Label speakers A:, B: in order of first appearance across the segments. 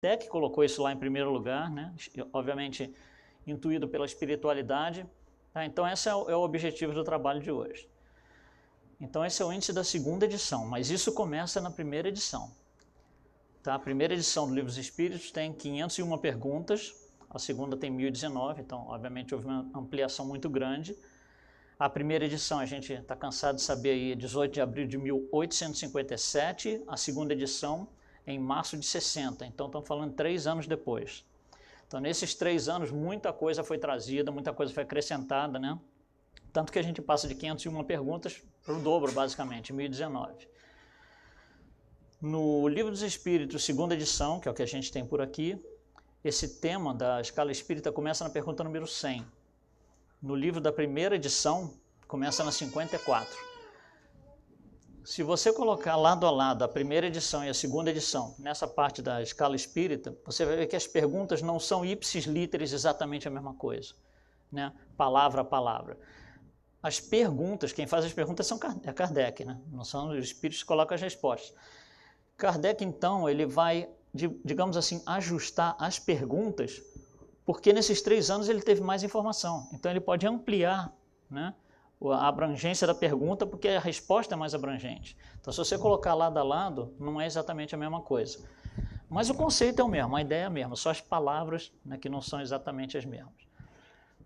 A: Kardec colocou isso lá em primeiro lugar, né? Obviamente intuído pela espiritualidade. Tá? Então esse é o objetivo do trabalho de hoje. Então esse é o índice da segunda edição, mas isso começa na primeira edição. Tá? A primeira edição do Livro dos Espíritos tem 501 perguntas, a segunda tem 1019, então obviamente houve uma ampliação muito grande. A primeira edição, a gente está cansado de saber aí, é 18 de abril de 1857, a segunda edição em março de 60, então estamos falando 3 anos depois. Então nesses 3 anos muita coisa foi trazida, muita coisa foi acrescentada, né? Tanto que a gente passa de 501 perguntas para o dobro, basicamente, 1019. No Livro dos Espíritos, segunda edição, que é o que a gente tem por aqui, esse tema da escala espírita começa na pergunta número 100. No livro da primeira edição, começa na 54. Se você colocar lado a lado a primeira edição e a segunda edição, nessa parte da escala espírita, você vai ver que as perguntas não são ipsis literis exatamente a mesma coisa, né? Palavra a palavra. As perguntas, quem faz as perguntas é Kardec, né? Não são os espíritos que colocam as respostas. Kardec, então, ele vai, digamos assim, ajustar as perguntas, porque nesses 3 anos ele teve mais informação. Então ele pode ampliar, né, a abrangência da pergunta, porque a resposta é mais abrangente. Então se você colocar lado a lado, não é exatamente a mesma coisa. Mas o conceito é o mesmo, a ideia é a mesma, só as palavras, né, que não são exatamente as mesmas.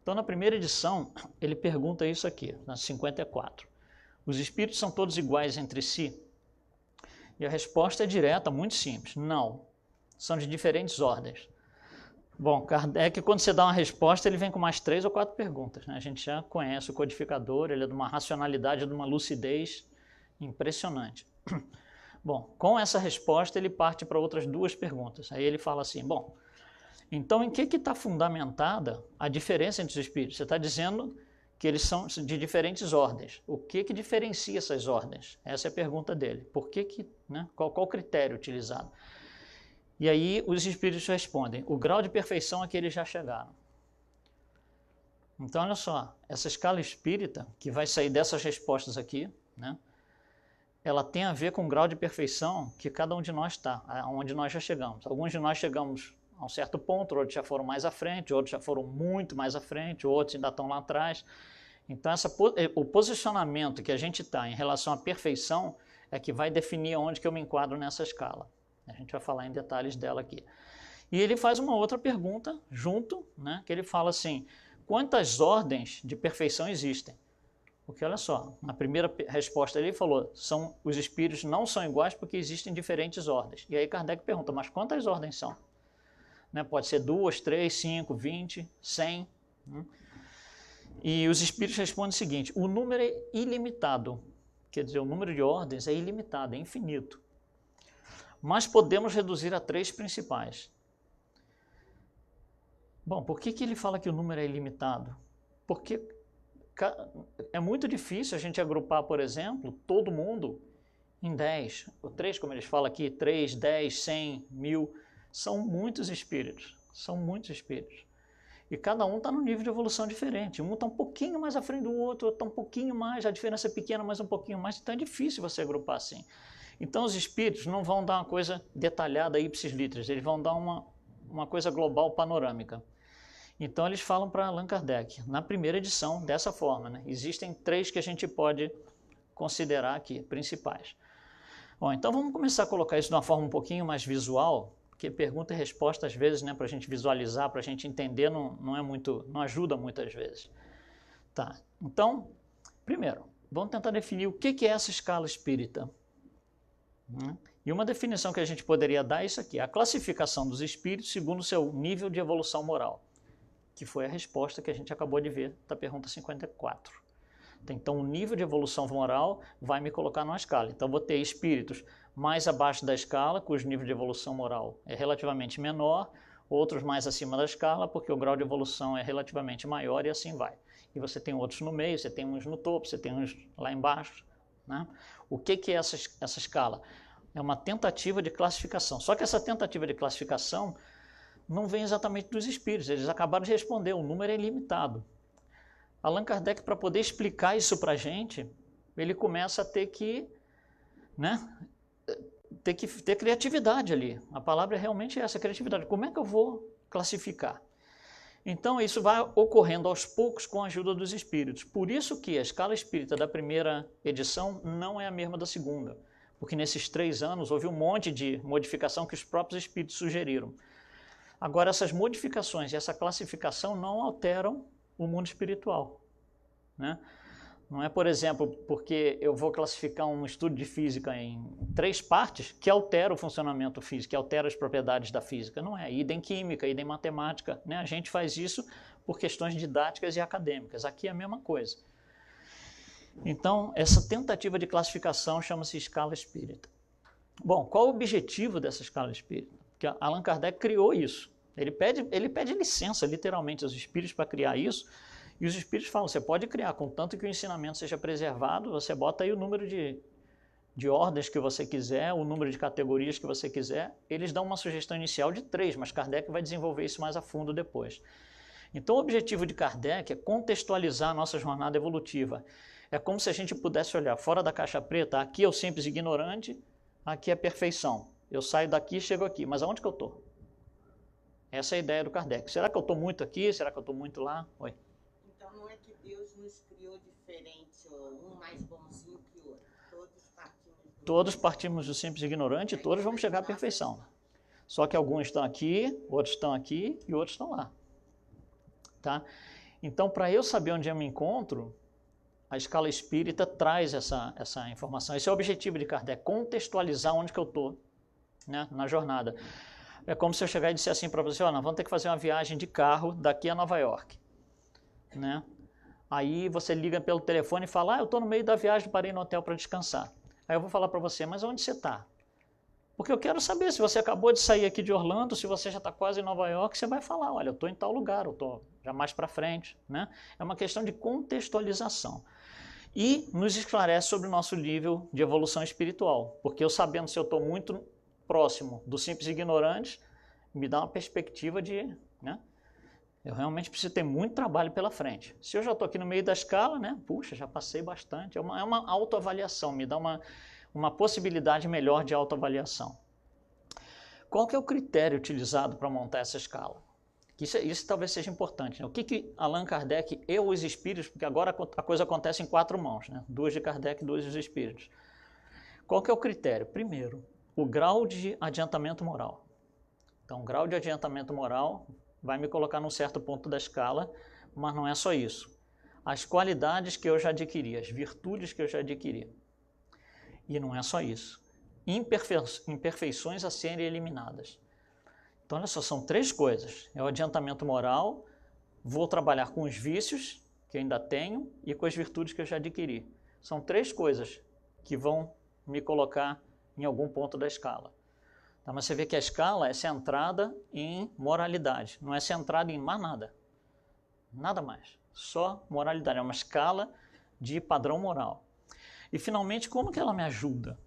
A: Então na primeira edição, ele pergunta isso aqui, na 54. Os espíritos são todos iguais entre si? E a resposta é direta, muito simples. Não. São de diferentes ordens. Bom, Kardec, quando você dá uma resposta, ele vem com mais 3 ou 4 perguntas, né? A gente já conhece o codificador, ele é de uma racionalidade, de uma lucidez impressionante. Bom, com essa resposta, ele parte para outras 2 perguntas. Aí ele fala assim, bom, então em que está fundamentada a diferença entre os espíritos? Você está dizendo que eles são de diferentes ordens. O que diferencia essas ordens? Essa é a pergunta dele. Por que, né? Qual o critério utilizado? E aí os espíritos respondem, o grau de perfeição a que eles já chegaram. Então olha só, essa escala espírita, que vai sair dessas respostas aqui, né? Ela tem a ver com o grau de perfeição que cada um de nós está, onde nós já chegamos. Alguns de nós chegamos a um certo ponto, outros já foram mais à frente, outros já foram muito mais à frente, outros ainda estão lá atrás. Então o posicionamento que a gente está em relação à perfeição é que vai definir onde que eu me enquadro nessa escala. A gente vai falar em detalhes dela aqui. E ele faz uma outra pergunta junto, né, que ele fala assim, quantas ordens de perfeição existem? Porque olha só, na primeira resposta ele falou, os espíritos não são iguais porque existem diferentes ordens. E aí Kardec pergunta, mas quantas ordens são? Né, pode ser 2, 3, 5, 20, 100. E os espíritos respondem o seguinte, o número é ilimitado. Quer dizer, o número de ordens é ilimitado, é infinito. Mas podemos reduzir a 3 principais. Bom, por que ele fala que o número é ilimitado? Porque é muito difícil a gente agrupar, por exemplo, todo mundo em 10. O 3, como eles falam aqui, 3, 10, 100, 1000, são muitos espíritos. São muitos espíritos. E cada um está num nível de evolução diferente. Um está um pouquinho mais à frente do outro, outro está um pouquinho mais, a diferença é pequena, mas um pouquinho mais, então é difícil você agrupar assim. Então os espíritos não vão dar uma coisa detalhada ipsis literis, eles vão dar uma coisa global panorâmica. Então eles falam para Allan Kardec, na primeira edição, dessa forma, né? Existem 3 que a gente pode considerar aqui, principais. Bom, então vamos começar a colocar isso de uma forma um pouquinho mais visual, porque pergunta e resposta às vezes, né, para a gente visualizar, para a gente entender, não ajuda muitas vezes. Tá, então, primeiro, vamos tentar definir o que é essa escala espírita. E uma definição que a gente poderia dar é isso aqui, a classificação dos espíritos segundo o seu nível de evolução moral, que foi a resposta que a gente acabou de ver da pergunta 54. Então, o nível de evolução moral vai me colocar numa escala. Então, vou ter espíritos mais abaixo da escala, cujo nível de evolução moral é relativamente menor, outros mais acima da escala, porque o grau de evolução é relativamente maior e assim vai. E você tem outros no meio, você tem uns no topo, você tem uns lá embaixo, né? O que é essa escala? É uma tentativa de classificação. Só que essa tentativa de classificação não vem exatamente dos espíritos. Eles acabaram de responder, o número é ilimitado. Allan Kardec, para poder explicar isso para a gente, ele começa a ter que, né, ter que ter criatividade ali. A palavra é realmente essa, criatividade. Como é que eu vou classificar? Então, isso vai ocorrendo aos poucos com a ajuda dos espíritos. Por isso que a escala espírita da primeira edição não é a mesma da segunda. Porque nesses 3 anos houve um monte de modificação que os próprios espíritos sugeriram. Agora, essas modificações e essa classificação não alteram o mundo espiritual, né? Não é, por exemplo, porque eu vou classificar um estudo de física em 3 partes que altera o funcionamento físico, que altera as propriedades da física. Não é. Idem química, idem matemática, né? A gente faz isso por questões didáticas e acadêmicas. Aqui é a mesma coisa. Então, essa tentativa de classificação chama-se escala espírita. Bom, qual o objetivo dessa escala espírita? Porque Allan Kardec criou isso. Ele pede licença, literalmente, aos espíritos para criar isso. E os espíritos falam, você pode criar, contanto que o ensinamento seja preservado, você bota aí o número de ordens que você quiser, o número de categorias que você quiser. Eles dão uma sugestão inicial de 3, mas Kardec vai desenvolver isso mais a fundo depois. Então, o objetivo de Kardec é contextualizar a nossa jornada evolutiva. É como se a gente pudesse olhar fora da caixa preta, aqui é o simples ignorante, aqui é a perfeição. Eu saio daqui e chego aqui, mas aonde que eu estou? Essa é a ideia do Kardec. Será que eu estou muito aqui? Será que eu estou muito lá? Oi.
B: Então não é que Deus nos criou diferente, um mais bonzinho que o outro.
A: Todos partimos do simples ignorante e todos vamos chegar à perfeição. Só que alguns estão aqui, outros estão aqui e outros estão lá. Tá? Então, para eu saber onde eu me encontro, a escala espírita traz essa informação. Esse é o objetivo de Kardec, contextualizar onde que eu estou, né, na jornada. É como se eu chegar e disser assim para você, nós vamos ter que fazer uma viagem de carro daqui a Nova York. Né? Aí você liga pelo telefone e fala, eu estou no meio da viagem, parei no hotel para descansar. Aí eu vou falar para você, mas onde você está? Porque eu quero saber se você acabou de sair aqui de Orlando, se você já está quase em Nova York, você vai falar, olha, eu estou em tal lugar, eu estou já mais para frente. Né? É uma questão de contextualização. E nos esclarece sobre o nosso nível de evolução espiritual, porque eu sabendo se eu estou muito próximo do simples ignorante, me dá uma perspectiva de... Né? Eu realmente preciso ter muito trabalho pela frente. Se eu já estou aqui no meio da escala, né? Puxa, já passei bastante. É uma autoavaliação, me dá uma possibilidade melhor de autoavaliação. Qual que é o critério utilizado para montar essa escala? Isso talvez seja importante. Né? O que Allan Kardec e os espíritos, porque agora a coisa acontece em 4 mãos, né? 2 de Kardec e 2 dos espíritos. Qual que é o critério? Primeiro, o grau de adiantamento moral. Então, o grau de adiantamento moral vai me colocar num certo ponto da escala, mas não é só isso. As qualidades que eu já adquiri, as virtudes que eu já adquiri. E não é só isso. Imperfeições a serem eliminadas. Então, olha só, são 3 coisas. É o adiantamento moral, vou trabalhar com os vícios que eu ainda tenho e com as virtudes que eu já adquiri. São 3 coisas que vão me colocar em algum ponto da escala. Tá, mas você vê que a escala é centrada em moralidade, não é centrada em mais nada. Nada mais. Só moralidade. É uma escala de padrão moral. E, finalmente, como que ela me ajuda?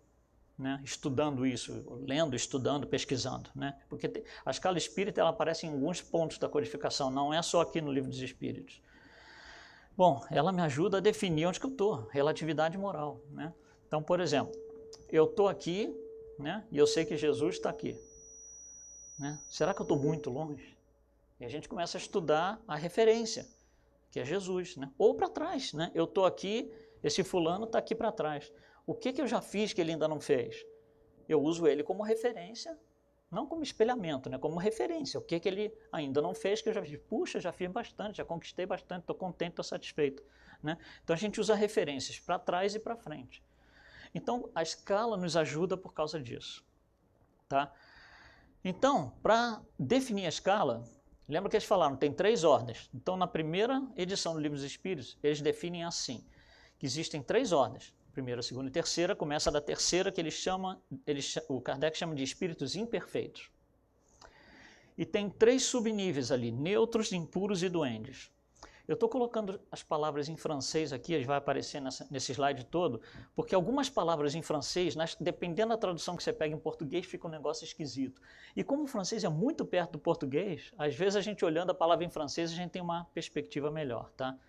A: Né? Estudando isso, lendo, estudando, pesquisando. Né? Porque a escala espírita ela aparece em alguns pontos da codificação, não é só aqui no Livro dos Espíritos. Bom, ela me ajuda a definir onde que eu estou, relatividade moral. Né? Então, por exemplo, eu estou aqui, né? E eu sei que Jesus está aqui. Né? Será que eu estou muito longe? E a gente começa a estudar a referência, que é Jesus. Né? Ou para trás. Né? Eu estou aqui, esse fulano está aqui para trás. O que eu já fiz que ele ainda não fez? Eu uso ele como referência, não como espelhamento, né? Como referência. O que ele ainda não fez que eu já fiz? Puxa, já fiz bastante, já conquistei bastante, estou contente, estou satisfeito. Né? Então a gente usa referências para trás e para frente. Então, a escala nos ajuda por causa disso. Tá? Então, para definir a escala, lembra que eles falaram, tem 3 ordens. Então, na primeira edição do Livro dos Espíritos, eles definem assim, que existem 3 ordens. Primeira, segunda e terceira, começa da terceira, que o Kardec chama de espíritos imperfeitos. E tem 3 subníveis ali, neutros, impuros e duendes. Eu estou colocando as palavras em francês aqui, vai aparecer nesse slide todo, porque algumas palavras em francês, dependendo da tradução que você pega em português, fica um negócio esquisito. E como o francês é muito perto do português, às vezes a gente olhando a palavra em francês, a gente tem uma perspectiva melhor. Tá?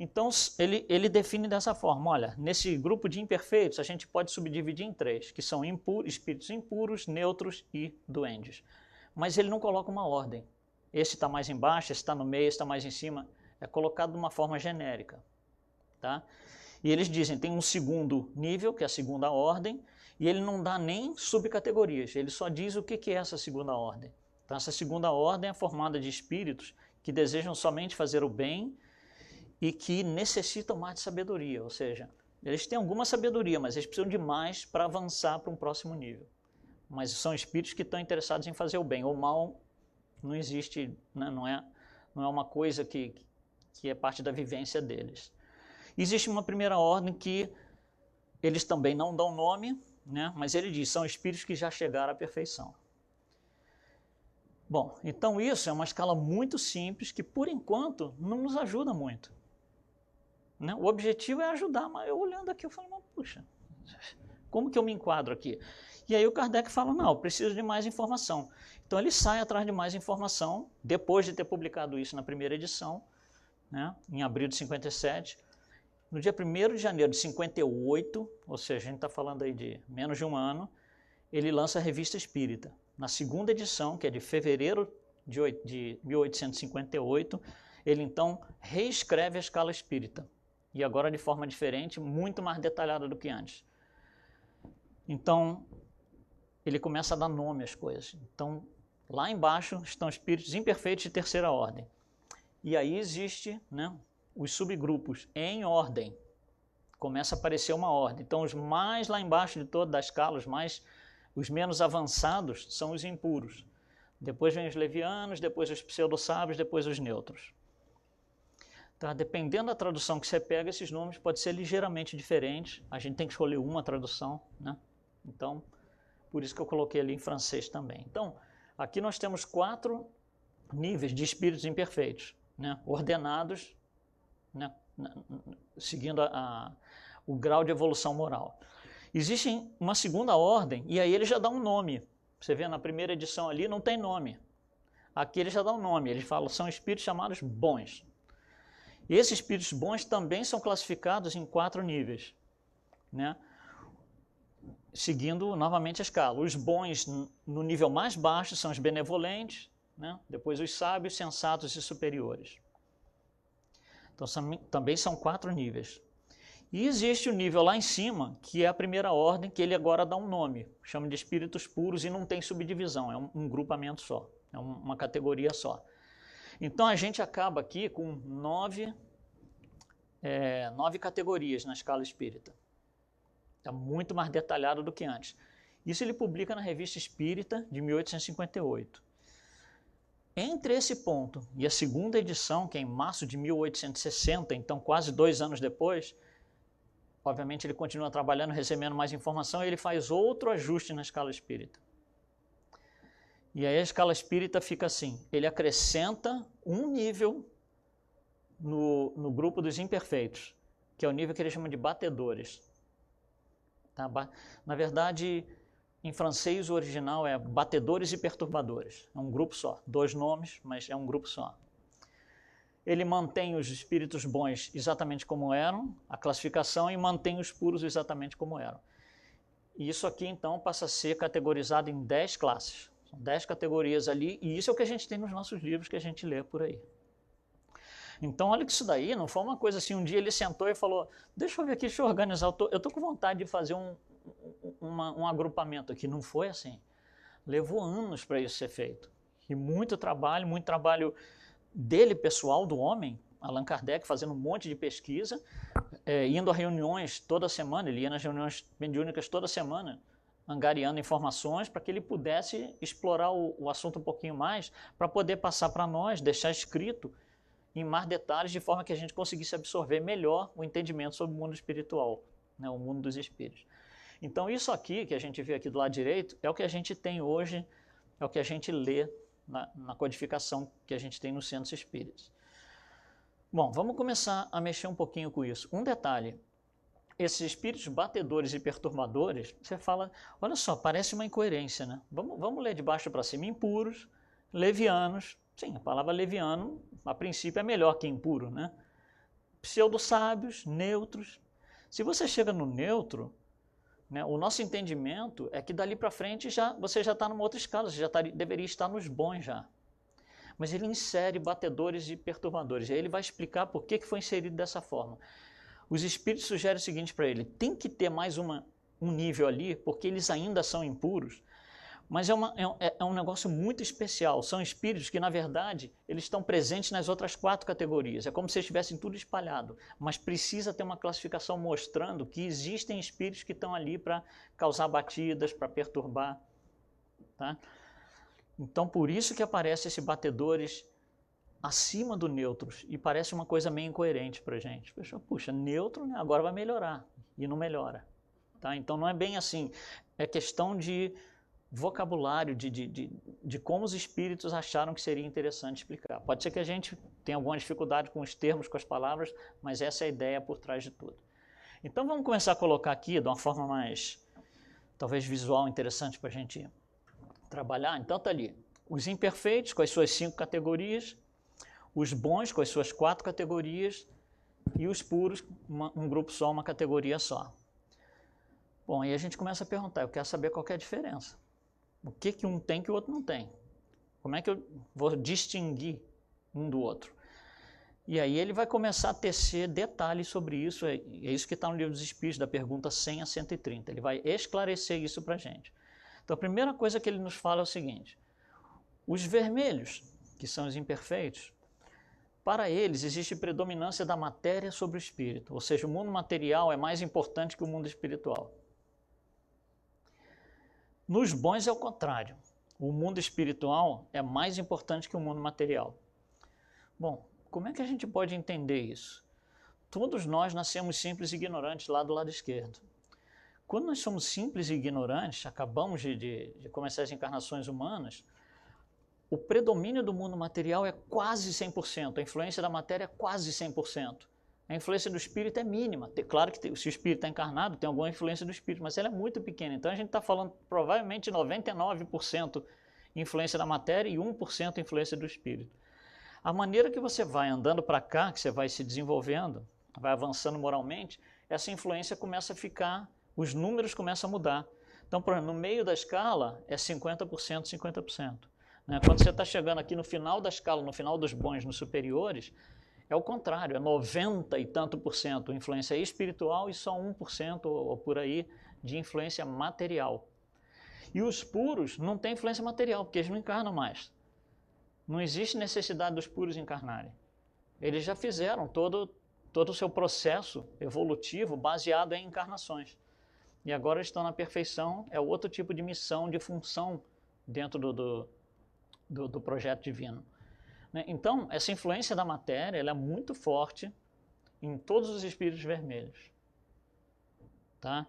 A: Então, ele define dessa forma, olha, nesse grupo de imperfeitos, a gente pode subdividir em 3, que são espíritos impuros, neutros e duendes. Mas ele não coloca uma ordem. Esse está mais embaixo, esse está no meio, esse está mais em cima. É colocado de uma forma genérica. Tá? E eles dizem, tem um segundo nível, que é a segunda ordem, e ele não dá nem subcategorias, ele só diz o que é essa segunda ordem. Então, essa segunda ordem é formada de espíritos que desejam somente fazer o bem e que necessitam mais de sabedoria, ou seja, eles têm alguma sabedoria, mas eles precisam de mais para avançar para um próximo nível. Mas são espíritos que estão interessados em fazer o bem. O mal não existe, né? não é uma coisa que é parte da vivência deles. Existe uma primeira ordem que eles também não dão nome, né? Mas ele diz, são espíritos que já chegaram à perfeição. Bom, então isso é uma escala muito simples que, por enquanto, não nos ajuda muito. Né? O objetivo é ajudar, mas eu olhando aqui, eu falo, mas, puxa, como que eu me enquadro aqui? E aí o Kardec fala, não, eu preciso de mais informação. Então ele sai atrás de mais informação, depois de ter publicado isso na primeira edição, né, em abril de 57. No dia 1º de janeiro de 58, ou seja, a gente está falando aí de menos de um ano, ele lança a Revista Espírita. Na segunda edição, que é de fevereiro de 1858, ele então reescreve a escala espírita. E agora de forma diferente, muito mais detalhada do que antes. Então, ele começa a dar nome às coisas. Então, lá embaixo estão espíritos imperfeitos de terceira ordem. E aí existe, né, os subgrupos em ordem. Começa a aparecer uma ordem. Então, os mais lá embaixo de toda a escala, os menos avançados, são os impuros. Depois vem os levianos, depois os pseudo-sábios, depois os neutros. Tá? Dependendo da tradução que você pega, esses nomes podem ser ligeiramente diferentes. A gente tem que escolher uma tradução, né? Então, por isso que eu coloquei ali em francês também. Então, aqui nós temos 4 níveis de espíritos imperfeitos, né? Ordenados, né? Seguindo o grau de evolução moral. Existe uma segunda ordem, e aí ele já dá um nome. Você vê, na primeira edição ali não tem nome. Aqui ele já dá um nome, ele fala, são espíritos chamados bons. E esses espíritos bons também são classificados em 4 níveis, né? Seguindo novamente a escala. Os bons no nível mais baixo são os benevolentes, né? Depois os sábios, sensatos e superiores. Então também são 4 níveis. E existe o nível lá em cima, que é a primeira ordem, que ele agora dá um nome, chama de espíritos puros e não tem subdivisão, é um grupamento só, é uma categoria só. Então a gente acaba aqui com 9 categorias na escala espírita. Está muito mais detalhado do que antes. Isso ele publica na Revista Espírita de 1858. Entre esse ponto e a segunda edição, que é em março de 1860, então quase 2 anos depois, obviamente ele continua trabalhando, recebendo mais informação, e ele faz outro ajuste na escala espírita. E aí a escala espírita fica assim, ele acrescenta um nível no grupo dos imperfeitos, que é o nível que ele chama de batedores. Tá? Na verdade, em francês o original é batedores e perturbadores. É um grupo só, 2 nomes, mas é um grupo só. Ele mantém os espíritos bons exatamente como eram, a classificação, e mantém os puros exatamente como eram. E isso aqui, então, passa a ser categorizado em 10 classes. São 10 categorias ali, e isso é o que a gente tem nos nossos livros que a gente lê por aí. Então, olha que isso daí não foi uma coisa assim, um dia ele sentou e falou, deixa eu ver aqui, deixa eu organizar, eu estou com vontade de fazer um agrupamento aqui. Não foi assim. Levou anos para isso ser feito. E muito trabalho dele pessoal, do homem, Allan Kardec, fazendo um monte de pesquisa, indo a reuniões toda semana, ele ia nas reuniões mediúnicas toda semana, angariando informações para que ele pudesse explorar o assunto um pouquinho mais, para poder passar para nós, deixar escrito em mais detalhes, de forma que a gente conseguisse absorver melhor o entendimento sobre o mundo espiritual, né, o mundo dos espíritos. Então isso aqui, que a gente vê aqui do lado direito, é o que a gente tem hoje, é o que a gente lê na codificação que a gente tem nos centros espíritas. Bom, vamos começar a mexer um pouquinho com isso. Um detalhe, esses espíritos batedores e perturbadores, você fala, olha só, parece uma incoerência, né? Vamos ler de baixo para cima, impuros, levianos. Sim, a palavra leviano, a princípio, é melhor que impuro, né? pseudo-sábios, neutros. Se você chega no neutro, né, o nosso entendimento é que dali para frente você já está numa outra escala, você já deveria estar nos bons já. Mas ele insere batedores e perturbadores. E aí ele vai explicar por que foi inserido dessa forma. Os espíritos sugerem o seguinte para ele: tem que ter mais um nível ali, porque eles ainda são impuros, mas é um negócio muito especial. São espíritos que, na verdade, eles estão presentes nas outras 4 categorias. É como se estivessem tudo espalhado, mas precisa ter uma classificação mostrando que existem espíritos que estão ali para causar batidas, para perturbar. Tá? Então, por isso que aparece esses batedores acima do neutros, e parece uma coisa meio incoerente para a gente. Puxa, neutro, né, agora vai melhorar, e não melhora. Tá? Então, não é bem assim. É questão de vocabulário, de como os espíritos acharam que seria interessante explicar. Pode ser que a gente tenha alguma dificuldade com os termos, com as palavras, mas essa é a ideia por trás de tudo. Então, vamos começar a colocar aqui, de uma forma mais, talvez, visual, interessante para a gente trabalhar. Então, está ali os imperfeitos com as suas 5 categorias, os bons com as suas 4 categorias e os puros, um grupo só, uma categoria só. Bom, aí a gente começa a perguntar, eu quero saber qual que é a diferença. O que um tem que o outro não tem? Como é que eu vou distinguir um do outro? E aí ele vai começar a tecer detalhes sobre isso, é isso que está no Livro dos Espíritos, da pergunta 100 a 130. Ele vai esclarecer isso para a gente. Então, a primeira coisa que ele nos fala é o seguinte: os vermelhos, que são os imperfeitos, para eles existe predominância da matéria sobre o espírito, ou seja, o mundo material é mais importante que o mundo espiritual. Nos bons é o contrário, o mundo espiritual é mais importante que o mundo material. Bom, como é que a gente pode entender isso? Todos nós nascemos simples e ignorantes lá do lado esquerdo. Quando nós somos simples e ignorantes, acabamos de começar as encarnações humanas, o predomínio do mundo material é quase 100%, a influência da matéria é quase 100%. A influência do espírito é mínima. Claro que se o espírito está encarnado, tem alguma influência do espírito, mas ela é muito pequena. Então a gente está falando provavelmente 99% influência da matéria e 1% influência do espírito. A maneira que você vai andando para cá, que você vai se desenvolvendo, vai avançando moralmente, essa influência começa a ficar, os números começam a mudar. Então, por exemplo, no meio da escala é 50%, 50%. Né? Quando você está chegando aqui no final da escala, no final dos bons, nos superiores, é o contrário, é 90 e tanto por cento influência espiritual e só 1% ou por aí de influência material. E os puros não têm influência material, porque eles não encarnam mais. Não existe necessidade dos puros encarnarem. Eles já fizeram todo o seu processo evolutivo baseado em encarnações. E agora estão na perfeição, é outro tipo de missão, de função dentro do projeto divino. Então, essa influência da matéria ela é muito forte em todos os espíritos vermelhos. Tá?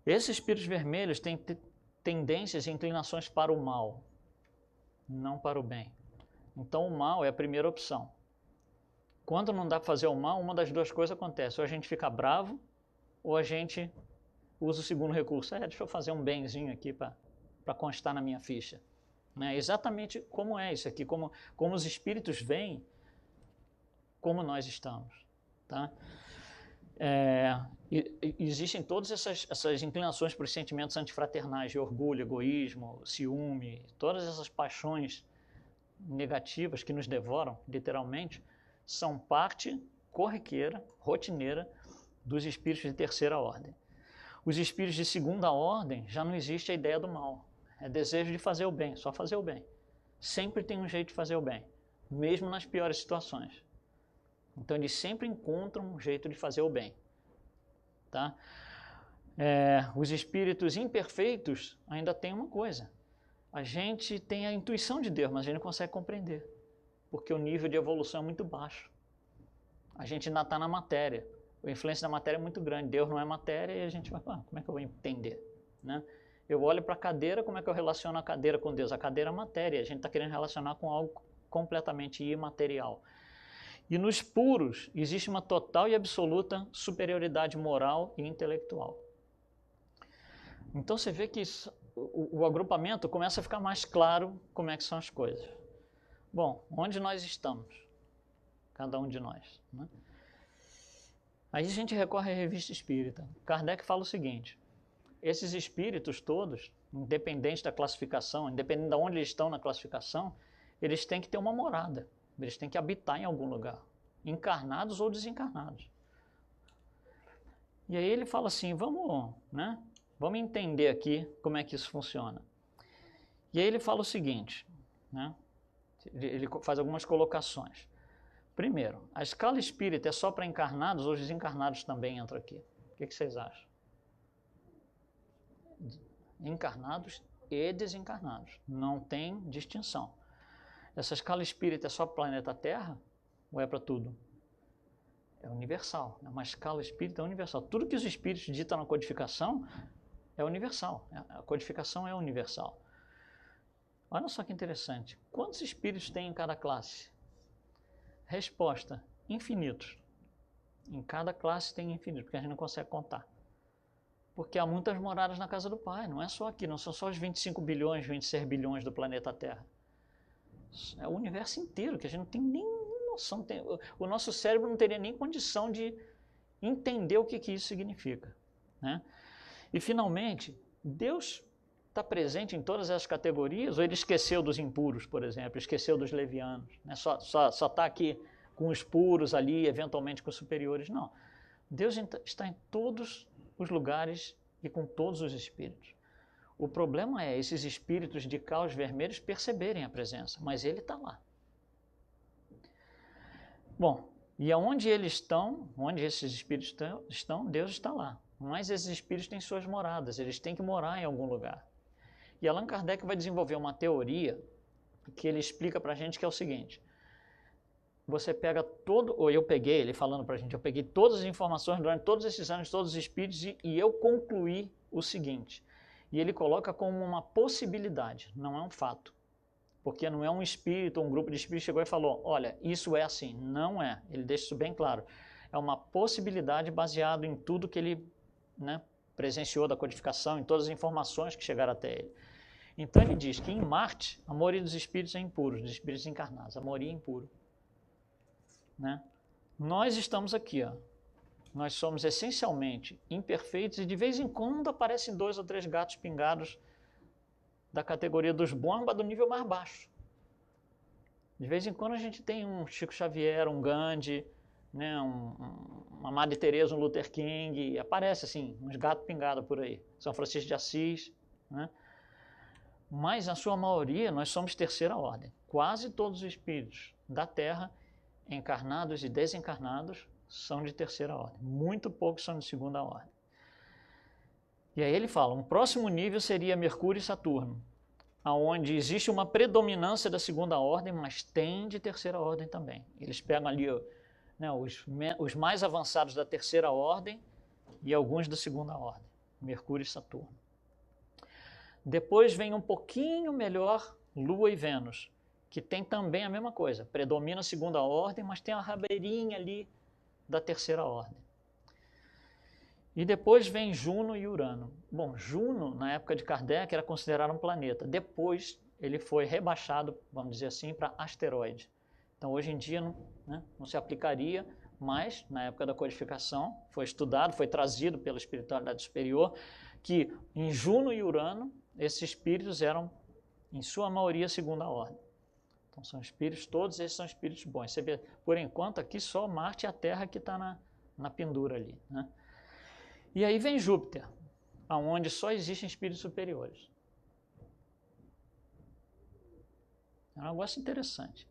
A: Esses espíritos vermelhos têm tendências e inclinações para o mal, não para o bem. Então, o mal é a primeira opção. Quando não dá para fazer o mal, uma das duas coisas acontece. Ou a gente fica bravo, ou a gente usa o segundo recurso. Deixa eu fazer um benzinho aqui para constar na minha ficha. Né? Exatamente como é isso aqui, como os espíritos veem como nós estamos. Tá? Existem todas essas inclinações para os sentimentos antifraternais, de orgulho, egoísmo, ciúme, todas essas paixões negativas que nos devoram, literalmente, são parte corriqueira, rotineira, dos espíritos de terceira ordem. Os espíritos de segunda ordem já não existe a ideia do mal. É desejo de fazer o bem, só fazer o bem. Sempre tem um jeito de fazer o bem, mesmo nas piores situações. Então eles sempre encontram um jeito de fazer o bem. Tá? Os espíritos imperfeitos ainda tem uma coisa. A gente tem a intuição de Deus, mas a gente não consegue compreender. Porque o nível de evolução é muito baixo. A gente ainda está na matéria. A influência da matéria é muito grande. Deus não é matéria e a gente vai, como é que eu vou entender? Né? Eu olho para a cadeira, como é que eu relaciono a cadeira com Deus? A cadeira é matéria, a gente está querendo relacionar com algo completamente imaterial. E nos puros existe uma total e absoluta superioridade moral e intelectual. Então você vê que o agrupamento começa a ficar mais claro como é que são as coisas. Bom, onde nós estamos? Cada um de nós. Né? Aí a gente recorre à Revista Espírita. Kardec fala o seguinte: esses espíritos todos, independente da classificação, independente de onde eles estão na classificação, eles têm que ter uma morada, eles têm que habitar em algum lugar, encarnados ou desencarnados. E aí ele fala assim, vamos entender aqui como é que isso funciona. E aí ele fala o seguinte, né? Ele faz algumas colocações. Primeiro, a escala espírita é só para encarnados ou os desencarnados também entram aqui? O que vocês acham? Encarnados e desencarnados, não tem distinção. Essa escala espírita é só para o planeta Terra ou é para tudo? É universal, é uma escala espírita universal. Tudo que os espíritos ditam na codificação é universal, a codificação é universal. Olha só que interessante, quantos espíritos tem em cada classe? Resposta, infinitos. Em cada classe tem infinitos, porque a gente não consegue contar. Porque há muitas moradas na casa do Pai, não é só aqui, não são só os 25 bilhões, 26 bilhões do planeta Terra. É o universo inteiro, que a gente não tem nem noção. O nosso cérebro não teria nem condição de entender o que isso significa, né? E, finalmente, Deus está presente em todas as categorias, ou ele esqueceu dos impuros, por exemplo, esqueceu dos levianos, né? Só está aqui com os puros ali, eventualmente com os superiores, não. Deus está em todos os lugares e com todos os espíritos. O problema é esses espíritos de caos vermelhos perceberem a presença, mas ele está lá. Bom, e aonde eles estão, onde esses espíritos estão, Deus está lá. Mas esses espíritos têm suas moradas, eles têm que morar em algum lugar. E Allan Kardec vai desenvolver uma teoria que ele explica para a gente que é o seguinte: você pega ele falando para a gente, eu peguei todas as informações durante todos esses anos, todos os espíritos, e eu concluí o seguinte. E ele coloca como uma possibilidade, não é um fato. Porque não é um espírito ou um grupo de espíritos que chegou e falou, olha, isso é assim. Não é, ele deixa isso bem claro. É uma possibilidade baseada em tudo que ele, né, presenciou da codificação, em todas as informações que chegaram até ele. Então ele diz que em Marte, a maioria dos espíritos é impuros, dos espíritos encarnados, a maioria é impuro. Né? Nós estamos aqui, ó. Nós somos essencialmente imperfeitos e de vez em quando aparecem 2 ou 3 gatos pingados da categoria dos bons, mas do nível mais baixo. De vez em quando a gente tem um Chico Xavier, um Gandhi, né, uma Madre Teresa, um Luther King, e aparece assim, uns gatos pingados por aí. São Francisco de Assis, né? Mas, na sua maioria, nós somos terceira ordem. Quase todos os espíritos da Terra, encarnados e desencarnados, são de terceira ordem. Muito poucos são de segunda ordem. E aí ele fala, um próximo nível seria Mercúrio e Saturno, onde existe uma predominância da segunda ordem, mas tem de terceira ordem também. Eles pegam ali, né, os mais avançados da terceira ordem e alguns da segunda ordem, Mercúrio e Saturno. Depois vem um pouquinho melhor Lua e Vênus, que tem também a mesma coisa, predomina a segunda ordem, mas tem a rabeirinha ali da terceira ordem. E depois vem Juno e Urano. Bom, Juno, na época de Kardec, era considerado um planeta. Depois ele foi rebaixado, vamos dizer assim, para asteroide. Então hoje em dia não se aplicaria, mas na época da codificação foi estudado, foi trazido pela espiritualidade superior, que em Juno e Urano, esses espíritos eram, em sua maioria, segunda ordem. Então são espíritos, todos esses são espíritos bons. Você vê, por enquanto, aqui só Marte e a Terra que está na pendura ali, né? E aí vem Júpiter, onde só existem espíritos superiores. É um negócio interessante.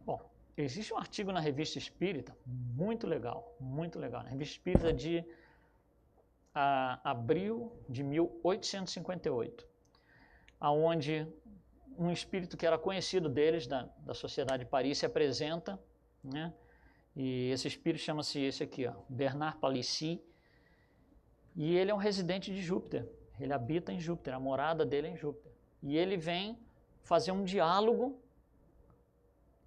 A: Bom, existe um artigo na Revista Espírita, muito legal, na Revista Espírita de abril de 1858, onde um espírito que era conhecido deles, da Sociedade de Paris, se apresenta, né? E esse espírito chama-se esse aqui, ó, Bernard Palissy, e ele é um residente de Júpiter, ele habita em Júpiter, a morada dele é em Júpiter. E ele vem fazer um diálogo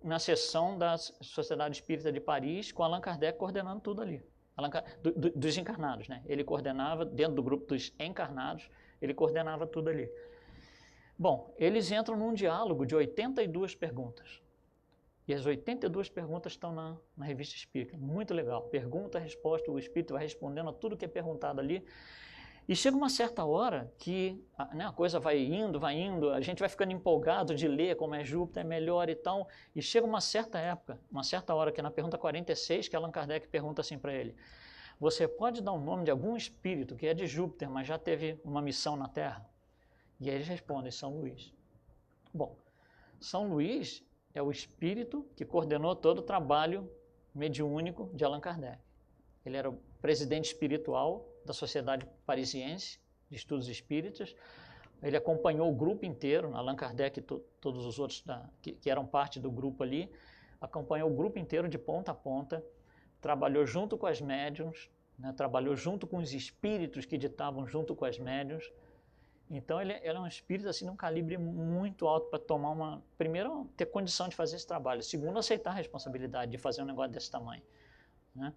A: na sessão da Sociedade Espírita de Paris, com Allan Kardec coordenando tudo ali. Dos encarnados, né? Ele coordenava, dentro do grupo dos encarnados, ele coordenava tudo ali. Bom, eles entram num diálogo de 82 perguntas. E as 82 perguntas estão na Revista Espírita. Muito legal. Pergunta, resposta, o Espírito vai respondendo a tudo que é perguntado ali. E chega uma certa hora que a coisa vai indo, a gente vai ficando empolgado de ler como é Júpiter, é melhor e tal. E chega uma certa época, uma certa hora, que é na pergunta 46, que Allan Kardec pergunta assim para ele: você pode dar o nome de algum espírito que é de Júpiter, mas já teve uma missão na Terra? E aí eles respondem: São Luís. Bom, São Luís é o espírito que coordenou todo o trabalho mediúnico de Allan Kardec. Ele era o presidente espiritual da Sociedade Parisiense de Estudos Espíritas. Ele acompanhou o grupo inteiro, Allan Kardec e todos os outros que eram parte do grupo ali, acompanhou o grupo inteiro de ponta a ponta, trabalhou junto com as médiuns, né, trabalhou junto com os espíritos que ditavam junto com as médiuns. Então ele é um espírito assim, de um calibre muito alto para tomar primeiro, ter condição de fazer esse trabalho. Segundo, aceitar a responsabilidade de fazer um negócio desse tamanho, né?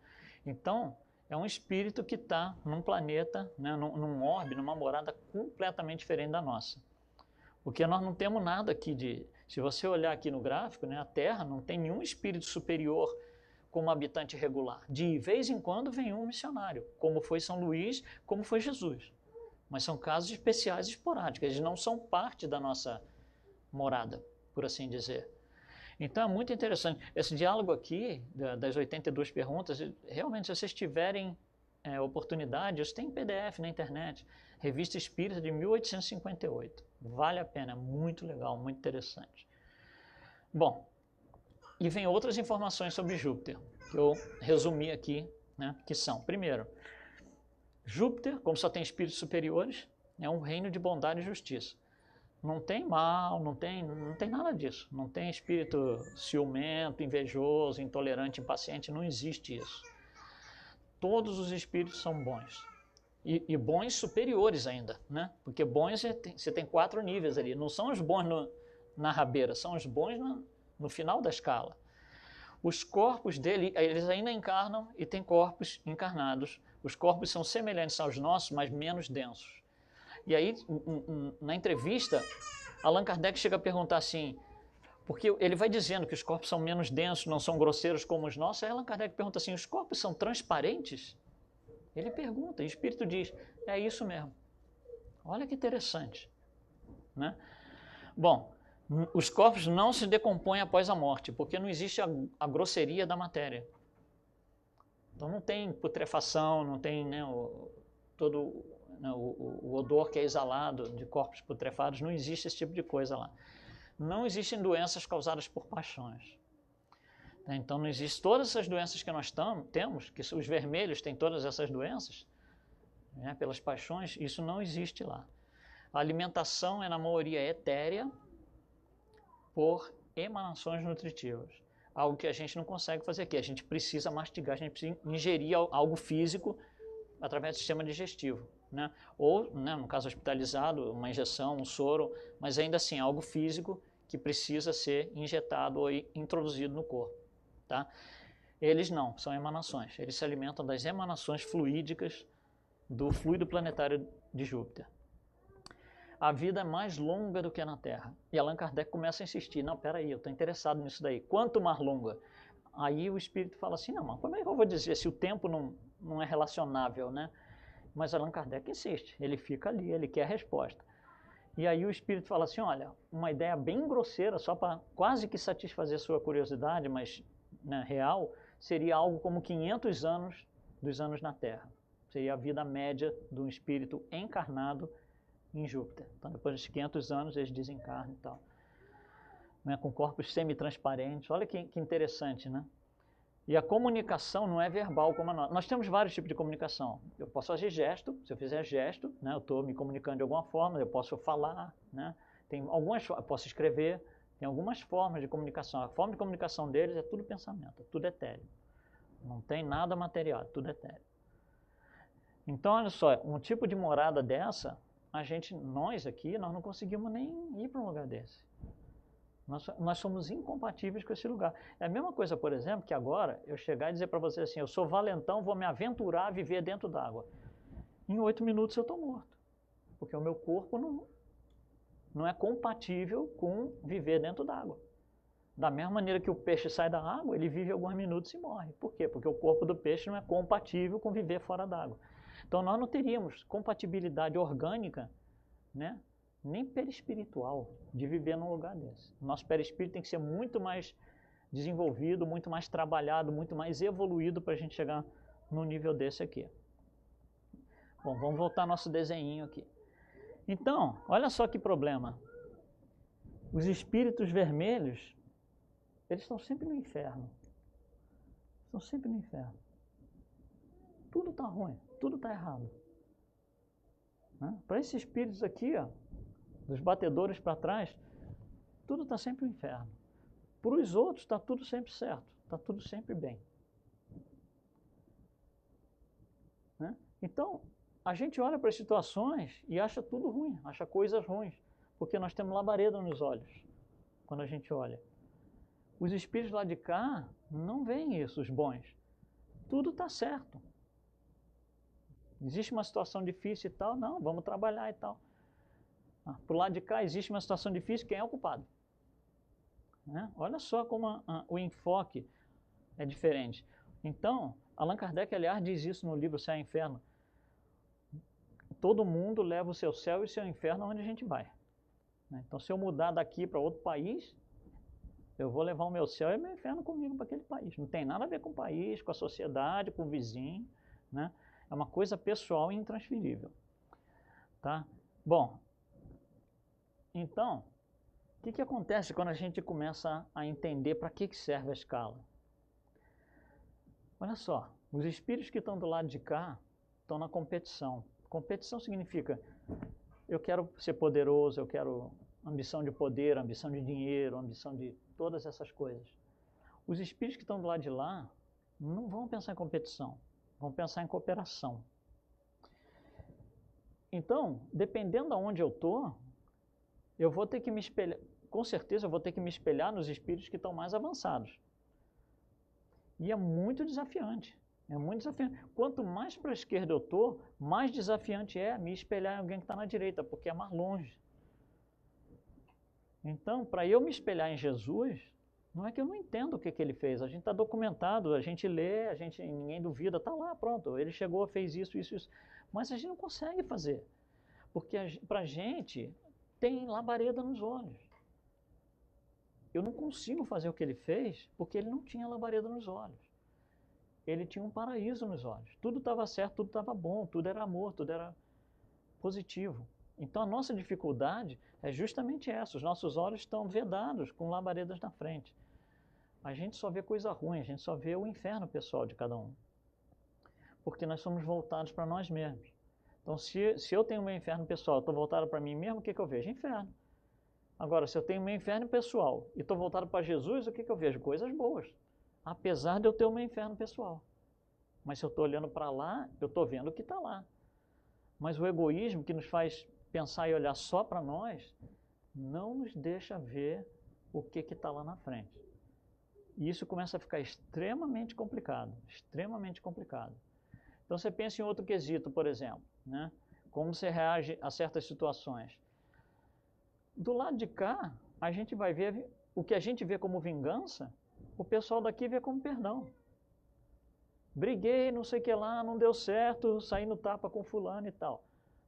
A: Então, é um espírito que está num planeta, né, num orbe, numa morada completamente diferente da nossa. Porque nós não temos nada aqui de... Se você olhar aqui no gráfico, né, a Terra não tem nenhum espírito superior como habitante regular. De vez em quando vem um missionário, como foi São Luís, como foi Jesus. Mas são casos especiais e esporádicos, eles não são parte da nossa morada, por assim dizer. Então é muito interessante. Esse diálogo aqui, das 82 perguntas, realmente, se vocês tiverem oportunidade, isso tem PDF na internet, Revista Espírita de 1858. Vale a pena, é muito legal, muito interessante. Bom, e vem outras informações sobre Júpiter, que eu resumi aqui, né, que são, primeiro, Júpiter, como só tem espíritos superiores, é um reino de bondade e justiça. Não tem mal, não tem nada disso. Não tem espírito ciumento, invejoso, intolerante, impaciente, não existe isso. Todos os espíritos são bons. E bons superiores ainda, né? Porque bons você tem 4 níveis ali. Não são os bons na rabeira, são os bons no final da escala. Os corpos dele, eles ainda encarnam e têm corpos encarnados. Os corpos são semelhantes aos nossos, mas menos densos. E aí, na entrevista, Allan Kardec chega a perguntar assim, porque ele vai dizendo que os corpos são menos densos, não são grosseiros como os nossos, aí Allan Kardec pergunta assim, os corpos são transparentes? Ele pergunta, e o espírito diz, é isso mesmo. Olha que interessante, né? Bom, os corpos não se decompõem após a morte, porque não existe a grosseria da matéria. Então não tem putrefação, não tem, né, o odor que é exalado de corpos putrefados, não existe esse tipo de coisa lá. Não existem doenças causadas por paixões. Então não existe todas essas doenças que nós temos, que os vermelhos têm todas essas doenças, né, pelas paixões, isso não existe lá. A alimentação é na maioria etérea por emanações nutritivas. Algo que a gente não consegue fazer aqui. A gente precisa mastigar, a gente precisa ingerir algo físico através do sistema digestivo, né? Ou, né, no caso hospitalizado, uma injeção, um soro, mas ainda assim algo físico que precisa ser injetado ou introduzido no corpo, tá? Eles não, são emanações. Eles se alimentam das emanações fluídicas do fluido planetário de Júpiter. A vida é mais longa do que na Terra. E Allan Kardec começa a insistir, não, peraí, eu estou interessado nisso daí. Quanto mais longa? Aí o espírito fala assim, não, mas como é que eu vou dizer se o tempo não é relacionável, né? Mas Allan Kardec insiste, ele fica ali, ele quer a resposta. E aí o espírito fala assim, olha, uma ideia bem grosseira, só para quase que satisfazer sua curiosidade, mas, né, real, seria algo como 500 anos dos anos na Terra. Seria a vida média de um espírito encarnado em Júpiter. Então, depois de 500 anos, eles desencarnam e tal. Né, com corpos semi-transparentes. Olha que interessante, né? E a comunicação não é verbal como a nossa. Nós temos vários tipos de comunicação. Eu posso fazer gesto, se eu fizer gesto, né, eu estou me comunicando de alguma forma, eu posso falar, né? Tem algumas, eu posso escrever, tem algumas formas de comunicação. A forma de comunicação deles é tudo pensamento, é tudo etéreo. Não tem nada material, é tudo etéreo. Então, olha só, um tipo de morada dessa, nós aqui, nós não conseguimos nem ir para um lugar desse. Nós somos incompatíveis com esse lugar. É a mesma coisa, por exemplo, que agora eu chegar e dizer para você assim, eu sou valentão, vou me aventurar a viver dentro d'água. Em 8 minutos eu estou morto, porque o meu corpo não é compatível com viver dentro d'água. Da mesma maneira que o peixe sai da água, ele vive alguns minutos e morre. Por quê? Porque o corpo do peixe não é compatível com viver fora d'água. Então nós não teríamos compatibilidade orgânica, né, nem perispiritual, de viver num lugar desse. O nosso perispírito tem que ser muito mais desenvolvido, muito mais trabalhado, muito mais evoluído para a gente chegar no nível desse aqui. Bom, vamos voltar ao nosso desenho aqui. Então, olha só que problema. Os espíritos vermelhos, eles estão sempre no inferno. Estão sempre no inferno. Tudo está ruim, tudo está errado. Né? Para esses espíritos aqui, ó, dos batedores para trás, tudo está sempre no inferno. Para os outros está tudo sempre certo, está tudo sempre bem. Né? Então, a gente olha para as situações e acha tudo ruim, acha coisas ruins, porque nós temos labareda nos olhos quando a gente olha. Os espíritos lá de cá não veem isso, os bons. Tudo está certo. Existe uma situação difícil e tal, não, vamos trabalhar e tal. Pro lado de cá existe uma situação difícil, quem é o culpado? Né? Olha só como o enfoque é diferente. Então, Allan Kardec, aliás, diz isso no livro Céu e Inferno. Todo mundo leva o seu céu e o seu inferno onde a gente vai. Então, se eu mudar daqui para outro país, eu vou levar o meu céu e o meu inferno comigo para aquele país. Não tem nada a ver com o país, com a sociedade, com o vizinho. Né? É uma coisa pessoal e intransferível. Tá? Bom, então, o que acontece quando a gente começa a entender para que serve a escala? Olha só, os espíritos que estão do lado de cá estão na competição. Competição significa, eu quero ser poderoso, eu quero ambição de poder, ambição de dinheiro, ambição de todas essas coisas. Os espíritos que estão do lado de lá não vão pensar em competição, vão pensar em cooperação. Então, dependendo de onde eu estou, eu vou ter que me espelhar, com certeza eu vou ter que me espelhar nos espíritos que estão mais avançados. E é muito desafiante. É muito desafiante. Quanto mais para a esquerda eu estou, mais desafiante é me espelhar em alguém que está na direita, porque é mais longe. Então, para eu me espelhar em Jesus, não é que eu não entendo o que ele fez. A gente está documentado, a gente lê, ninguém duvida, está lá, pronto. Ele chegou, fez isso, isso, isso. Mas a gente não consegue fazer. Porque para a gente tem labareda nos olhos. Eu não consigo fazer o que ele fez porque ele não tinha labareda nos olhos. Ele tinha um paraíso nos olhos. Tudo estava certo, tudo estava bom, tudo era amor, tudo era positivo. Então a nossa dificuldade é justamente essa. Os nossos olhos estão vedados com labaredas na frente. A gente só vê coisa ruim, a gente só vê o inferno pessoal de cada um. Porque nós somos voltados para nós mesmos. Então se eu tenho meu inferno pessoal, estou voltado para mim mesmo, o que eu vejo? Inferno. Agora, se eu tenho meu inferno pessoal e estou voltado para Jesus, o que eu vejo? Coisas boas. Apesar de eu ter o meu inferno pessoal. Mas se eu estou olhando para lá, eu estou vendo o que está lá. Mas o egoísmo que nos faz pensar e olhar só para nós, não nos deixa ver o que está lá na frente. E isso começa a ficar extremamente complicado, extremamente complicado. Então você pensa em outro quesito, por exemplo, né? Como você reage a certas situações. Do lado de cá, a gente vai ver o que a gente vê como vingança, o pessoal daqui vê como perdão. Briguei, não sei o que lá, não deu certo, saí no tapa com fulano e tal.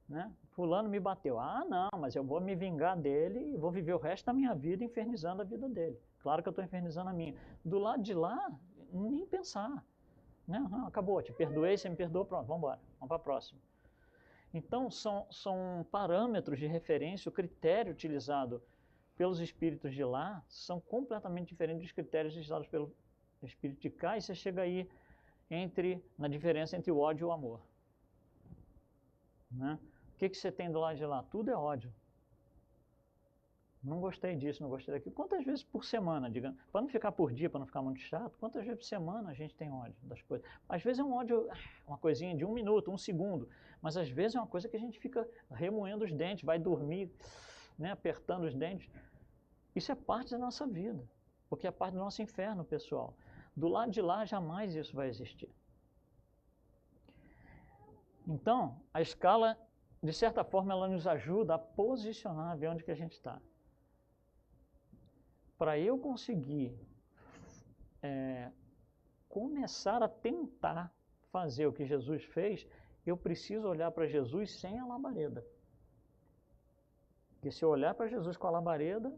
A: Né? Fulano me bateu. Ah, não, mas eu vou me vingar dele e vou viver o resto da minha vida infernizando a vida dele. Claro que eu estou infernizando a minha. Do lado de lá, nem pensar. Né? Não, acabou, te perdoei, você me perdoou, pronto, vamos embora, vamos para a próxima. Então, são parâmetros de referência, o critério utilizado pelos espíritos de lá são completamente diferentes dos critérios utilizados pelo espírito de cá, e você chega aí na diferença entre o ódio e o amor. Né? O que você tem do lado de lá? Tudo é ódio. Não gostei disso, não gostei daquilo. Quantas vezes por semana, digamos, para não ficar por dia, para não ficar muito chato, quantas vezes por semana a gente tem ódio das coisas? Às vezes é um ódio, uma coisinha de 1 minuto, 1 segundo, mas às vezes é uma coisa que a gente fica remoendo os dentes, vai dormir, né, apertando os dentes. Isso é parte da nossa vida, porque é parte do nosso inferno pessoal. Do lado de lá, jamais isso vai existir. Então, a escala, de certa forma, ela nos ajuda a posicionar, ver onde que a gente está. para eu conseguir começar a tentar fazer o que Jesus fez, eu preciso olhar para Jesus sem a labareda. Porque se eu olhar para Jesus com a labareda,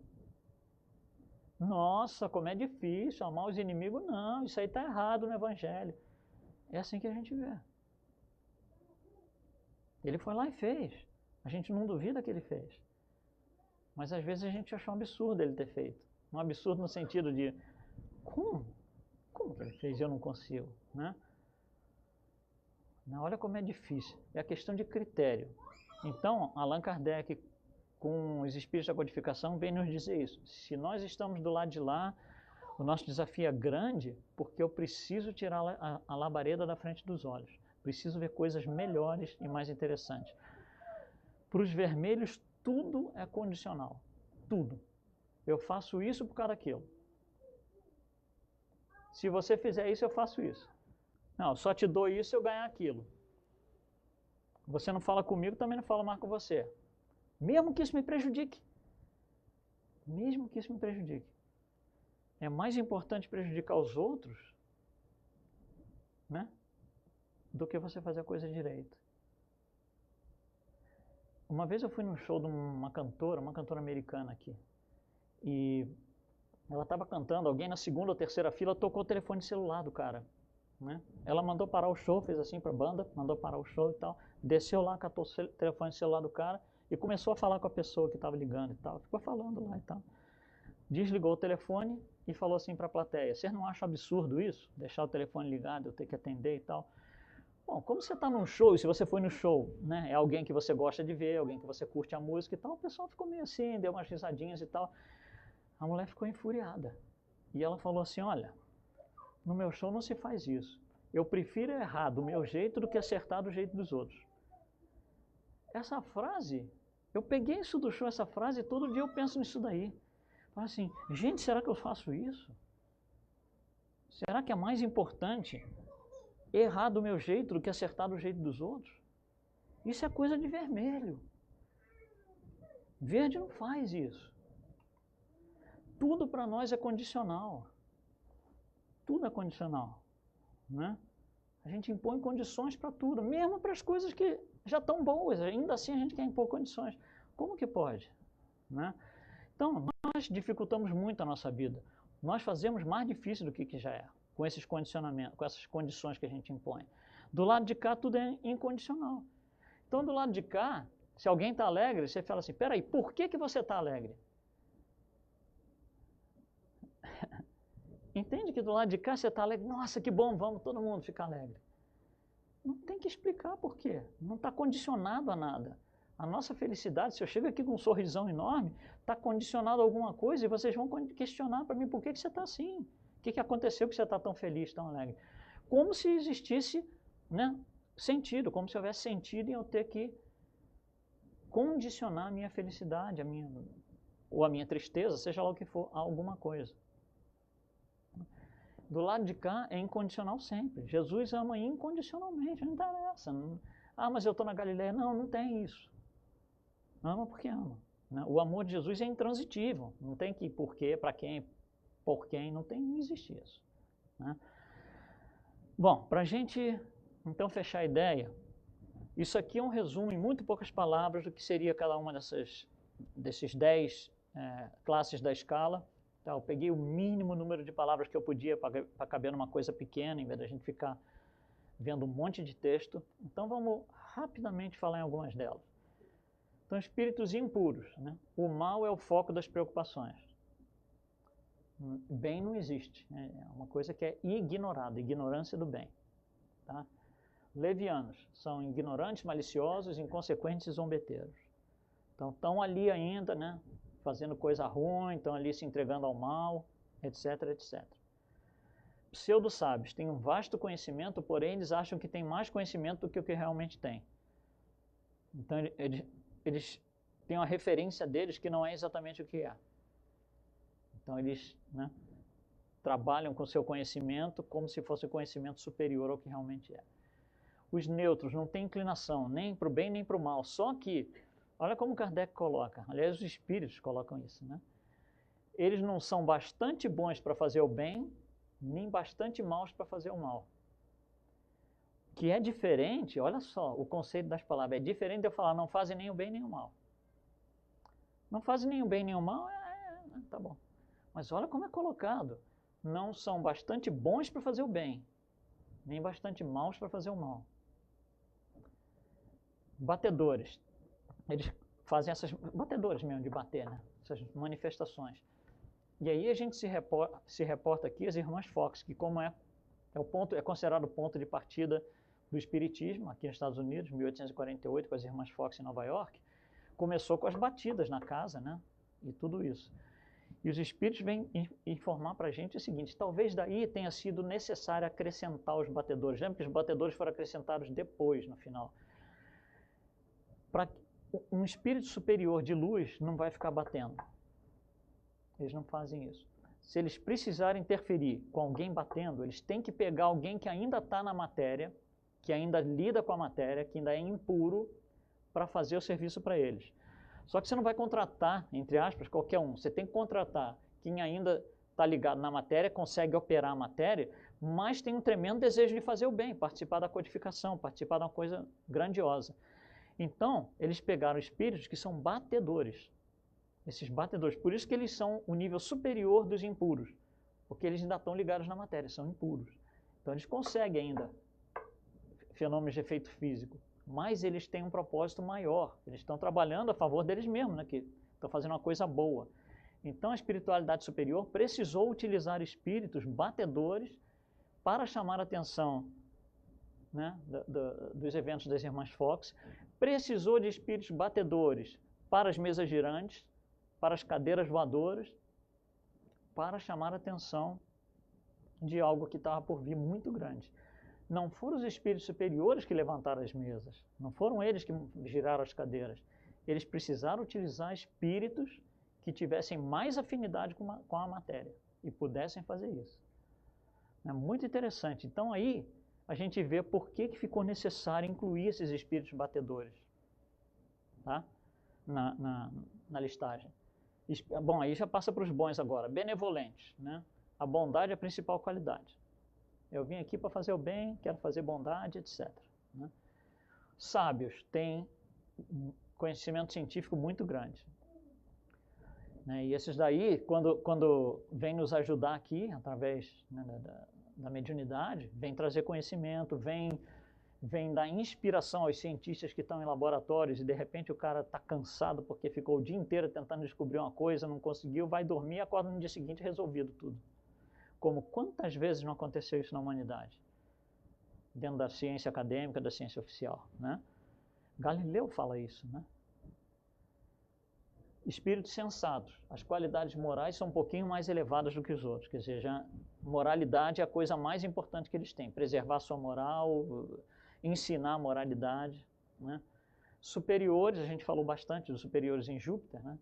A: nossa, como é difícil, amar os inimigos, não, isso aí está errado no Evangelho. É assim que a gente vê. Ele foi lá e fez. A gente não duvida que ele fez. Mas às vezes a gente acha um absurdo ele ter feito. Um absurdo no sentido de, como? Como que ele fez e eu não consigo? Né? Não, olha como é difícil. É a questão de critério. Então, Allan Kardec, com os espíritos da codificação, vem nos dizer isso. Se nós estamos do lado de lá, o nosso desafio é grande, porque eu preciso tirar a labareda da frente dos olhos. Preciso ver coisas melhores e mais interessantes. Para os vermelhos, tudo é condicional. Tudo. Eu faço isso por causa daquilo. Se você fizer isso, eu faço isso. Não, só te dou isso se eu ganhar aquilo. Você não fala comigo, também não falo mais com você. Mesmo que isso me prejudique. Mesmo que isso me prejudique. É mais importante prejudicar os outros, né, do que você fazer a coisa direito. Uma vez eu fui num show de uma cantora americana aqui. E ela estava cantando, alguém na segunda ou terceira fila tocou o telefone celular do cara. Né? Ela mandou parar o show, fez assim para a banda, mandou parar o show e tal. Desceu lá, catou o telefone celular do cara e começou a falar com a pessoa que estava ligando e tal. Ficou falando lá e tal. Desligou o telefone e falou assim para a plateia: vocês não acham absurdo isso? Deixar o telefone ligado, eu ter que atender e tal. Bom, como você está num show, e se você foi no show, né, é alguém que você gosta de ver, alguém que você curte a música e tal, o pessoal ficou meio assim, deu umas risadinhas e tal. A mulher ficou enfuriada. E ela falou assim: olha, no meu show não se faz isso. Eu prefiro errar do meu jeito do que acertar do jeito dos outros. Essa frase, eu peguei isso do show, essa frase, e todo dia eu penso nisso daí. Falo assim, gente, será que eu faço isso? Será que é mais importante errar do meu jeito do que acertar do jeito dos outros? Isso é coisa de vermelho. Verde não faz isso. Tudo para nós é condicional. Tudo é condicional. Né? A gente impõe condições para tudo, mesmo para as coisas que já estão boas, ainda assim a gente quer impor condições. Como que pode? Né? Então, nós dificultamos muito a nossa vida. Nós fazemos mais difícil do que já é, com esses condicionamentos, com essas condições que a gente impõe. Do lado de cá, tudo é incondicional. Então, do lado de cá, se alguém está alegre, você fala assim, peraí, por que você está alegre? Entende que do lado de cá você está alegre? Nossa, que bom, vamos todo mundo ficar alegre. Não tem que explicar por quê. Não está condicionado a nada. A nossa felicidade, se eu chego aqui com um sorrisão enorme, está condicionado a alguma coisa e vocês vão questionar para mim por que você está assim. O que aconteceu que você está tão feliz, tão alegre? Como se existisse, né, sentido, como se houvesse sentido em eu ter que condicionar a minha felicidade, ou a minha tristeza, seja lá o que for, a alguma coisa. Do lado de cá é incondicional sempre. Jesus ama incondicionalmente, não interessa. Não, mas eu estou na Galileia. Não, não tem isso. Ama porque ama. Né? O amor de Jesus é intransitivo. Não tem que por quê, para quem, por quem, não existe isso. Né? Bom, para a gente então fechar a ideia, isso aqui é um resumo em muito poucas palavras do que seria cada uma desses 10 classes da escala. Tá, eu peguei o mínimo número de palavras que eu podia para caber numa coisa pequena, em vez da gente ficar vendo um monte de texto. Então vamos rapidamente falar em algumas delas. Então, espíritos impuros. Né? O mal é o foco das preocupações. Bem não existe. É uma coisa que é ignorada, ignorância do bem. Tá? Levianos são ignorantes, maliciosos, inconsequentes e zombeteiros. Então estão ali ainda, né? Fazendo coisa ruim, estão ali se entregando ao mal, etc, etc. Pseudo-sábios têm um vasto conhecimento, porém eles acham que têm mais conhecimento do que o que realmente têm. Então eles têm uma referência deles que não é exatamente o que é. Então eles, né, trabalham com o seu conhecimento como se fosse o conhecimento superior ao que realmente é. Os neutros não têm inclinação nem para o bem nem para o mal, só que olha como Kardec coloca, aliás os espíritos colocam isso, né? eles não são bastante bons para fazer o bem, nem bastante maus para fazer o mal. Que é diferente, olha só, o conceito das palavras, é diferente de eu falar não fazem nem o bem nem o mal. Não fazem nem o bem nem o mal, tá bom. Mas olha como é colocado. Não são bastante bons para fazer o bem, nem bastante maus para fazer o mal. Batedores. Eles fazem essas... Batedores mesmo, de bater, né? Essas manifestações. E aí a gente se reporta aqui as irmãs Fox, que como é considerado o ponto de partida do espiritismo aqui nos Estados Unidos, 1848, com as irmãs Fox em Nova York, começou com as batidas na casa, né? E tudo isso. E os espíritos vêm informar para a gente o seguinte, talvez daí tenha sido necessário acrescentar os batedores. Lembra que os batedores foram acrescentados depois, no final. Para um espírito superior de luz não vai ficar batendo. Eles não fazem isso. Se eles precisarem interferir com alguém batendo, eles têm que pegar alguém que ainda está na matéria, que ainda lida com a matéria, que ainda é impuro, para fazer o serviço para eles. Só que você não vai contratar, entre aspas, qualquer um. Você tem que contratar quem ainda está ligado na matéria, consegue operar a matéria, mas tem um tremendo desejo de fazer o bem, participar da codificação, participar de uma coisa grandiosa. Então, eles pegaram espíritos que são batedores. Esses batedores, por isso que eles são o nível superior dos impuros, porque eles ainda estão ligados na matéria, são impuros. Então, eles conseguem ainda fenômenos de efeito físico, mas eles têm um propósito maior. Eles estão trabalhando a favor deles mesmos, né, que estão fazendo uma coisa boa. Então, a espiritualidade superior precisou utilizar espíritos batedores para chamar a atenção, né, dos eventos das irmãs Fox, precisou de espíritos batedores para as mesas girantes, para as cadeiras voadoras, para chamar a atenção de algo que estava por vir muito grande. Não foram os espíritos superiores que levantaram as mesas, não foram eles que giraram as cadeiras. Eles precisaram utilizar espíritos que tivessem mais afinidade com a matéria e pudessem fazer isso. É muito interessante. Então aí a gente vê por que ficou necessário incluir esses espíritos batedores, tá? na listagem. Bom, aí já passa para os bons agora. Benevolentes, né? A bondade é a principal qualidade. Eu vim aqui para fazer o bem, quero fazer bondade, etc. Né? Sábios têm conhecimento científico muito grande. Né? E esses daí, quando vêm nos ajudar aqui, através, né, da mediunidade, vêm trazer conhecimento, vêm dar inspiração aos cientistas que estão em laboratórios e de repente o cara está cansado porque ficou o dia inteiro tentando descobrir uma coisa, não conseguiu, vai dormir e acorda no dia seguinte resolvido tudo. Como quantas vezes não aconteceu isso na humanidade? Dentro da ciência acadêmica, da ciência oficial, né? Galileu fala isso, né? Espíritos sensatos. As qualidades morais são um pouquinho mais elevadas do que os outros. Quer dizer, moralidade é a coisa mais importante que eles têm. Preservar a sua moral, ensinar a moralidade, né? Superiores, a gente falou bastante dos superiores em Júpiter, né?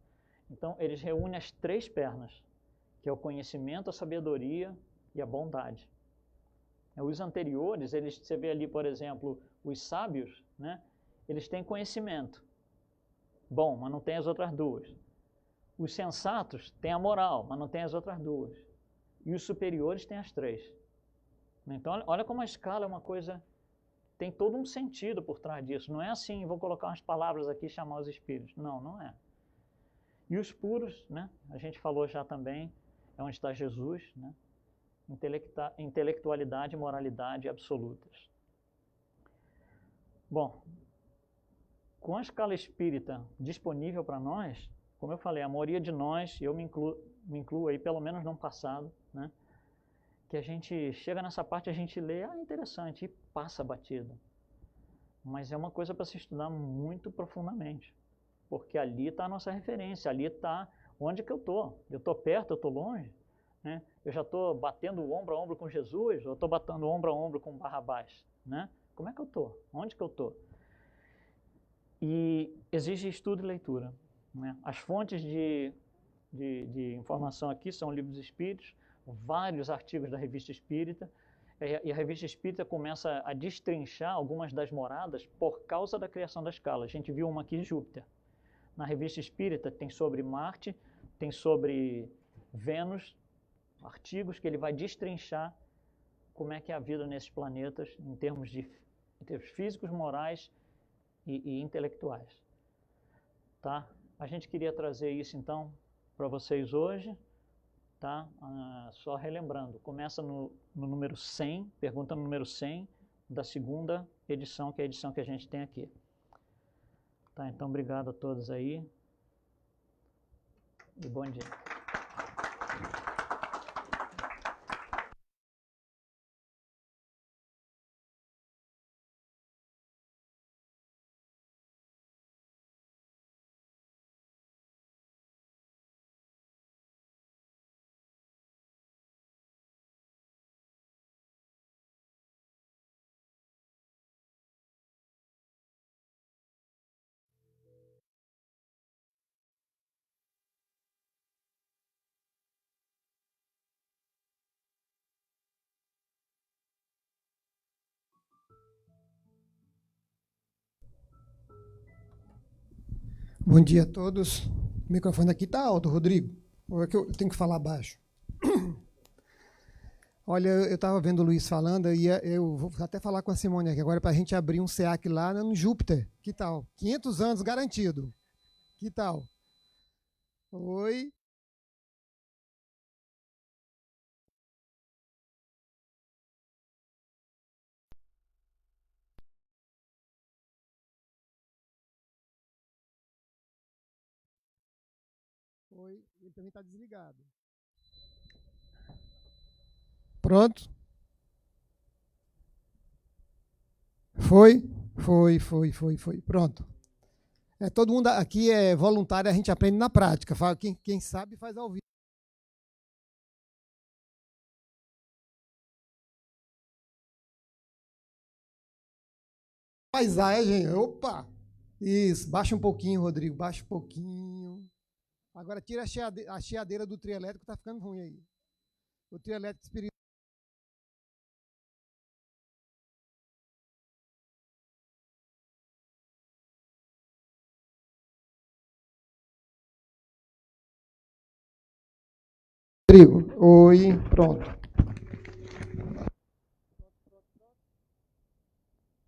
A: Então, eles reúnem as três pernas, que é o conhecimento, a sabedoria e a bondade. Os anteriores, você vê ali, por exemplo, os sábios, né? Eles têm conhecimento. Bom, mas não tem as outras duas. Os sensatos têm a moral, mas não tem as outras duas. E os superiores têm as três. Então, olha como a escala é uma coisa... Tem todo um sentido por trás disso. Não é assim, vou colocar umas palavras aqui e chamar os espíritos. Não, não é. E os puros, né? A gente falou já também, é onde está Jesus, né? Intelectualidade e moralidade absolutas. Bom, com a escala espírita disponível para nós, como eu falei, a maioria de nós, eu me incluo aí pelo menos no passado, né? Que a gente chega nessa parte, a gente lê, interessante, e passa batido. Mas é uma coisa para se estudar muito profundamente, porque ali está a nossa referência, ali está onde que eu estou. Eu estou perto, eu estou longe, né? Eu já estou batendo ombro a ombro com Jesus, ou estou batendo ombro a ombro com Barrabás, né? Como é que eu estou? Onde que eu estou? E exige estudo e leitura, né? As fontes de informação aqui são livros espíritos, vários artigos da Revista Espírita, e a Revista Espírita começa a destrinchar algumas das moradas por causa da criação da escala. A gente viu uma aqui, Júpiter. Na Revista Espírita tem sobre Marte, tem sobre Vênus, artigos que ele vai destrinchar como é que é a vida nesses planetas em termos físicos, morais e intelectuais. Tá? A gente queria trazer isso então para vocês hoje, tá? Só relembrando, começa no número 100, pergunta no número 100 da segunda edição, que é a edição que a gente tem aqui. Tá, então obrigado a todos aí e bom dia.
C: Bom dia a todos. O microfone aqui está alto, Rodrigo. Ou é que eu tenho que falar baixo? Olha, eu estava vendo o Luiz falando e eu vou até falar com a Simone aqui agora para a gente abrir um SEAC lá no Júpiter. Que tal? 500 anos garantido. Que tal? Oi. Oi. Ele também está desligado. Pronto? Foi? Foi. Pronto. Todo mundo aqui é voluntário, a gente aprende na prática. Quem sabe faz ao vivo. Paisagem, opa! Isso, baixa um pouquinho, Rodrigo, baixa um pouquinho. Agora tira a chiadeira do trio elétrico, tá ficando ruim aí. O trio elétrico espiritual. Rodrigo, oi, pronto.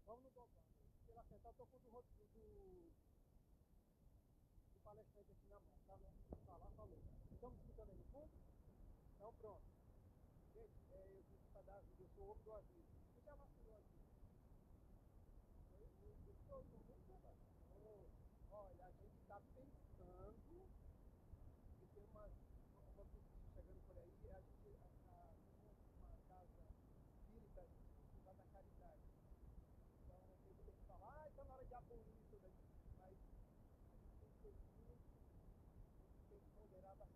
C: Vamos no botão. Se ele acertar, eu tô com o palestrante aqui na mão, tá? Falar, falou. Estamos escutando aí no fundo? Então pronto. Gente, eu disse para dar, eu sou o homem do aviso.